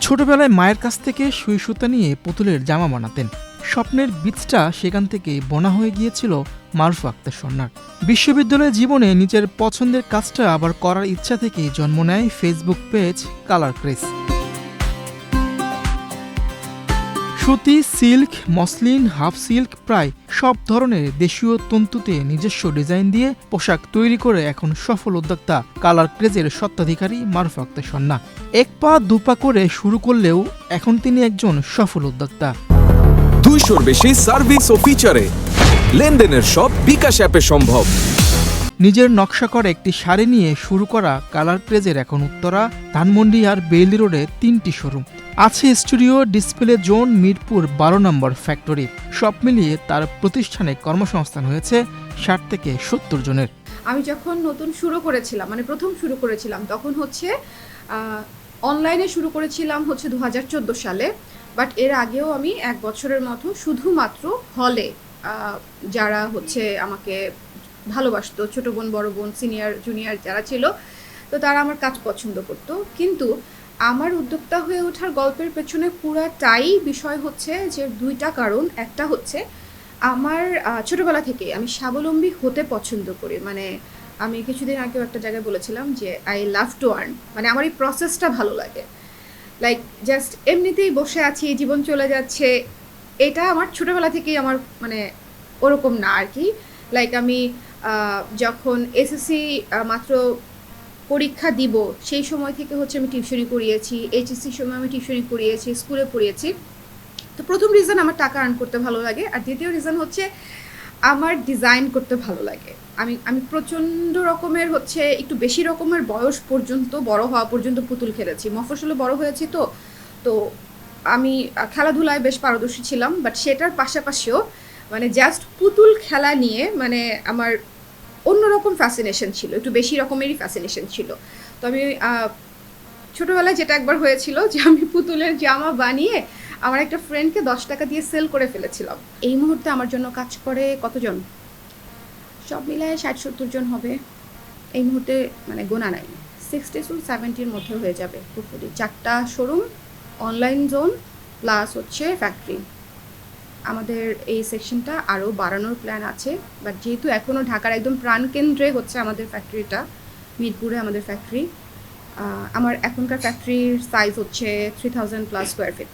ছোটবেলায় মায়ের কাছ থেকে সুই সুতা নিয়ে পুতুলের জামা বানাতেন। স্বপ্নের বীজটা সেখান থেকেই বোনা হয়ে গিয়েছিল মারুফা আক্তার স্বর্ণার। বিশ্ববিদ্যালয় জীবনে নিজের পছন্দের কাজটা আবার করার ইচ্ছা থেকেই জন্ম নেয় ফেসবুক পেজ কালার ক্রেজ। সুতি, সিল্ক, মসলিন, হাফ সিল্ক প্রায় সব ধরনের দেশীয় তন্তুতে নিজস্ব ডিজাইন দিয়ে পোশাক তৈরি করে এখন সফল উদ্যোক্তা কালার ক্রেজের স্বত্বাধিকারী মারুফা আক্তার স্বর্ণা। এক পা দুপা করে শুরু করলেও এখন তিনি একজন সফল উদ্যোক্তা। 200-র বেশি সার্ভিস ও ফিচারে লেনদেনের সব বিকাশ অ্যাপে সম্ভব। নিজের নকশা করা একটি শাড়ি নিয়ে শুরু করা কালার ক্রেজের এখন উত্তরা, ধানমন্ডি আর বেইলি রোডে 3টি শোরুম আছে। স্টুডিও, ডিসপ্লে জোন, মিরপুর 12 নম্বর ফ্যাক্টরি। সব মিলিয়ে তার প্রতিষ্ঠানে কর্মসংস্থান হয়েছে 60 থেকে 70 জনের। আমি যখন নতুন শুরু করেছিলাম, মানে প্রথম শুরু করেছিলাম, তখন হচ্ছে অনলাইনে শুরু করেছিলাম হচ্ছে 2014 সালে। বাট এর আগেও আমি 1 বছরের মতো শুধুমাত্র হলে যারা হচ্ছে আমাকে ভালোবাসতো, ছোট বোন, বড় বোন, সিনিয়র জুনিয়র যারা ছিল, তো তারা আমার কাজ পছন্দ করতো। কিন্তু আমার উদ্যোক্তা হয়ে ওঠার গল্পের পেছনে পুরাটাই বিষয় হচ্ছে যে 2টা কারণ। একটা হচ্ছে আমার ছোটবেলা থেকে আমি স্বাবলম্বী হতে পছন্দ করি। মানে আমি কিছুদিন আগেও একটা জায়গায় বলেছিলাম যে আই লাভ টু আর্ন, মানে আমার এই প্রসেসটা ভালো লাগে। লাইক জাস্ট এমনিতেই বসে আছি, জীবন চলে যাচ্ছে, এটা আমার ছোটবেলা থেকেই আমার মানে ওরকম না আর কি। লাইক আমি যখন এসএসসি মাত্র পরীক্ষা দিব সেই সময় থেকে হচ্ছে আমি টিউশনি করিয়েছি, এইচএসসির সময় আমি টিউশনি করিয়েছি, স্কুলে পড়িয়েছি। তো প্রথম রিজন আমার টাকা আর্ন করতে ভালো লাগে, আর দ্বিতীয় রিজন হচ্ছে আমার ডিজাইন করতে ভালো লাগে। আমি প্রচণ্ড রকমের হচ্ছে একটু বেশি রকমের বয়স পর্যন্ত, বড় হওয়া পর্যন্ত পুতুল খেলেছি। মফস্বলে বড় হয়েছি তো আমি খেলাধুলায় বেশ পারদর্শী ছিলাম। বাট সেটার পাশাপাশিও মানে জাস্ট পুতুল খেলা নিয়ে মানে আমার অন্যরকম ফ্যাসিনেশন ছিল, একটু বেশি রকমেরই ফ্যাসিনেশন ছিল। তো আমি ছোটোবেলায় যেটা একবার হয়েছিল যে আমি পুতুলের জামা বানিয়ে আমার একটা ফ্রেন্ডকে 10 টাকা দিয়ে সেল করে ফেলেছিলাম। এই মুহূর্তে আমার জন্য কাজ করে কতজন, সব মিলায় 60-70 জন হবে এই মুহূর্তে, মানে গোনা নাই, 60 to 70-র মধ্যে হয়ে যাবে পুরোপুরি। 4টা শোরুম, অনলাইন জোন প্লাস হচ্ছে ফ্যাক্টরি। আমাদের এই সেকশনটা আরও বাড়ানোর প্ল্যান আছে। বাট যেহেতু এখনও ঢাকার একদম প্রাণকেন্দ্রে হচ্ছে আমাদের ফ্যাক্টরিটা, মিরপুরে আমাদের ফ্যাক্টরি। আমার এখনকার ফ্যাক্টরির সাইজ হচ্ছে 3000+ স্কোয়ার ফিট।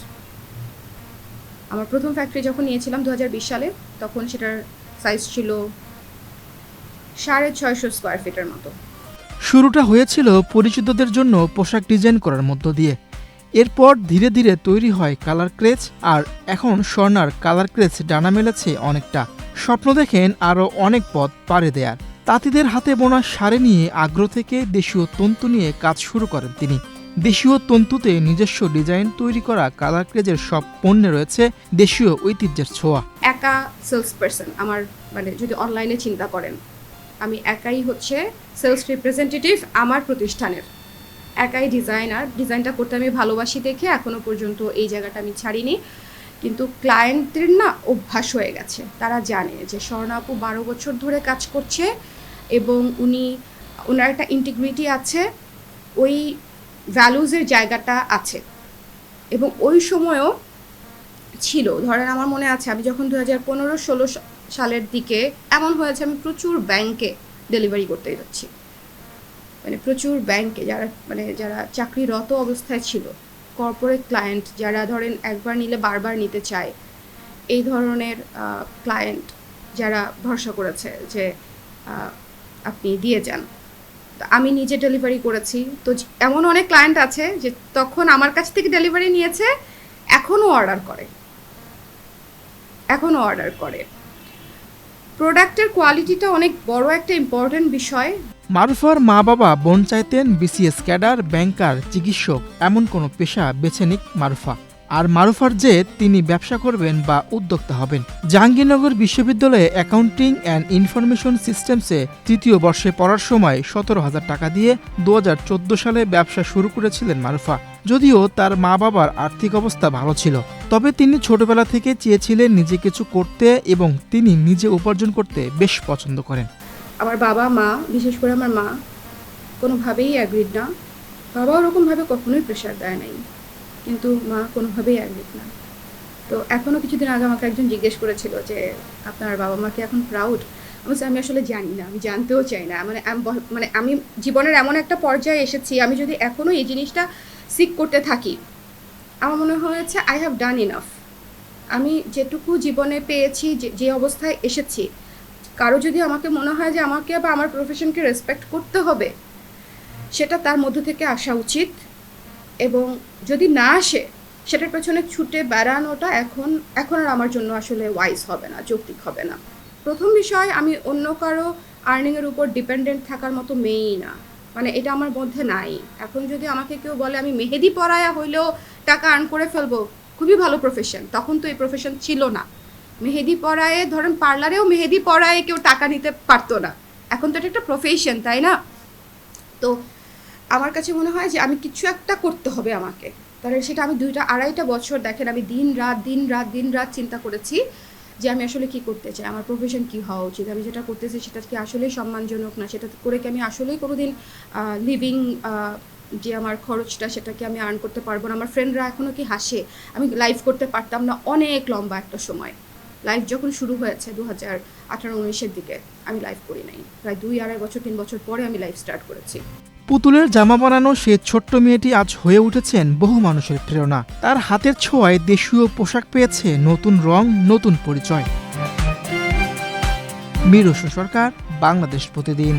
আমার প্রথম ফ্যাক্টরি যখন নিয়েছিলাম 2020 সালে, তখন সেটার সাইজ ছিল 650 স্কোয়ার ফিটের মতো। শুরুটা হয়েছিল পরিচিতদের জন্য পোশাক ডিজাইন করার মধ্য দিয়ে। এরপর ধীরে ধীরে তৈরি হয় কালার ক্রেজ, আর এখন স্বর্ণার কালার ক্রেজ ডানা মেলেছে অনেকটা। স্বপ্ন দেখেন আরও অনেক পথ পাড়ি দেয়ার। তাঁতিদের হাতে বোনা শাড়ি নিয়ে আগ্রহ থেকে দেশীয় তন্তু নিয়ে কাজ শুরু করেন তিনি। দেশীয় তন্তুতে নিজস্ব ডিজাইন তৈরি করা কালার ক্রেজের সব পণ্যে রয়েছে দেশীয় ঐতিহ্যের ছোঁয়া। একা সেলস পারসন আমার, মানে যদি অনলাইনে চিন্তা করেন, আমি একাই হচ্ছে সেলস রিপ্রেজেন্টেটিভ আমার প্রতিষ্ঠানের, একাই ডিজাইনার। ডিজাইনটা করতে আমি ভালোবাসি দেখে এখনও পর্যন্ত এই জায়গাটা আমি ছাড়িনি। কিন্তু ক্লায়েন্টদের না অভ্যাস হয়ে গেছে, তারা জানে যে স্বর্ণা আপু 12 বছর ধরে কাজ করছে এবং ওনার একটা ইন্টিগ্রিটি আছে, ওই ভ্যালুজের জায়গাটা আছে। এবং ওই সময়ও ছিল, ধরেন আমার মনে আছে আমি যখন 2015-16 সালের দিকে এমন হয়েছে আমি প্রচুর ব্যাংকে ডেলিভারি করতে যাচ্ছি, মানে প্রচুর ব্যাংকে যারা চাকরিরত অবস্থায় ছিল, কর্পোরেট ক্লায়েন্ট যারা ধরেন একবার নিলে বারবার নিতে চায়, এই ধরনের ক্লায়েন্ট যারা ভরসা করেছে যে আপনি দিয়ে যান, আমি নিজে ডেলিভারি করেছি। তো এমন অনেক ক্লায়েন্ট আছে যে তখন আমার কাছ থেকে ডেলিভারি নিয়েছে, এখনও অর্ডার করে। প্রোডাক্টের কোয়ালিটিটা অনেক বড় একটা ইম্পর্টেন্ট বিষয়। মারুফার মা বাবা বোন চাইতেন বিসিএস ক্যাডার, ব্যাংকার, চিকিৎসক এমন কোনো পেশা বেছে নিক মারুফা। আর মারুফার যে তিনি ব্যবসা করবেন বা উদ্যোক্তা হবেন। জাহাঙ্গীরনগর বিশ্ববিদ্যালয়ে অ্যাকাউন্টিং অ্যান্ড ইনফরমেশন সিস্টেমসে 3য় বর্ষে পড়ার সময় 17,000 টাকা দিয়ে 2014 সালে ব্যবসা শুরু করেছিলেন মারুফা। যদিও তার মা বাবার আর্থিক অবস্থা ভালো ছিল, তবে তিনি ছোটবেলা থেকে চেয়েছিলেন নিজে কিছু করতে এবং তিনি নিজে উপার্জন করতে বেশ পছন্দ করেন। আমার বাবা মা, বিশেষ করে আমার মা, কোনোভাবেই অ্যাগ্রিড না। বাবা ওরকমভাবে কখনোই প্রেশার দেয় নাই। কিন্তু মা কোনোভাবেই অ্যাগ্রিড না। তো এখনও কিছুদিন আগে আমাকে একজন জিজ্ঞেস করেছিল যে আপনার বাবা মাকে এখন প্রাউড? আমি আসলে জানি না, আমি জানতেও চাই না। মানে আমি জীবনের এমন একটা পর্যায়ে এসেছি, আমি যদি এখনও এই জিনিসটা সিক করতে থাকি, আমার মনে হয়েছে আই হ্যাভ ডান ইনাফ। আমি যেটুকু জীবনে পেয়েছি, যে অবস্থায় এসেছি, কারো যদি আমাকে মনে হয় যে আমাকে বা আমার প্রফেশনকে রেসপেক্ট করতে হবে, সেটা তার মধ্য থেকে আসা উচিত। এবং যদি না আসে, সেটার পেছনে ছুটে বেড়ানোটা এখন আর আমার জন্য আসলে ওয়াইজ হবে না, যৌক্তিক হবে না। প্রথম বিষয়, আমি অন্য কারো আর্নিংয়ের উপর ডিপেন্ডেন্ট থাকার মতো মেয়েই না, মানে এটা আমার মধ্যে নাই। এখন যদি আমাকে কেউ বলে আমি মেহেদি পরায়া হইলেও টাকা আর্ন করে ফেলবো, খুবই ভালো প্রফেশন, তখন তো এই প্রফেশন ছিল না। মেহেদি পরায়ে, ধরেন পার্লারেও মেহেদি পরায়ে কেউ টাকা নিতে পারতো না, এখন তো এটা একটা প্রফেশন, তাই না? তো আমার কাছে মনে হয় যে আমি কিছু একটা করতে হবে আমাকে। তাহলে সেটা আমি 2-2.5 বছর, দেখেন, আমি দিন রাত চিন্তা করেছি যে আমি আসলে কি করতে চাই, আমার প্রফেশন কি হওয়া উচিত, আমি যেটা করতেছি সেটা কি আসলেই সম্মানজনক না, সেটা করে কি আমি আসলেই কোনোদিন লিভিং, যে আমার খরচটা, সেটা কি আমি আর্ন করতে পারবো না। আমার ফ্রেন্ডরা এখনও কি হাসে, আমি লাইভ করতে পারতাম না অনেক লম্বা একটা সময়। লাইভ যখন শুরু হয়েছে 2018-19-এর দিকে, আমি লাইভ করি নাই, প্রায় 2-2.5 বছর 3 বছর পরে আমি লাইভ স্টার্ট করেছি। পুতুলের জামা বানানো সে ছোট্ট মেয়েটি আজ হয়ে উঠেছেন বহু মানুষের প্রেরণা। তার হাতের ছোঁয়ায় দেশীয় পোশাক পেয়েছে নতুন রং, নতুন পরিচয়। মীর হোসেন সরকার, বাংলাদেশ প্রতিদিন।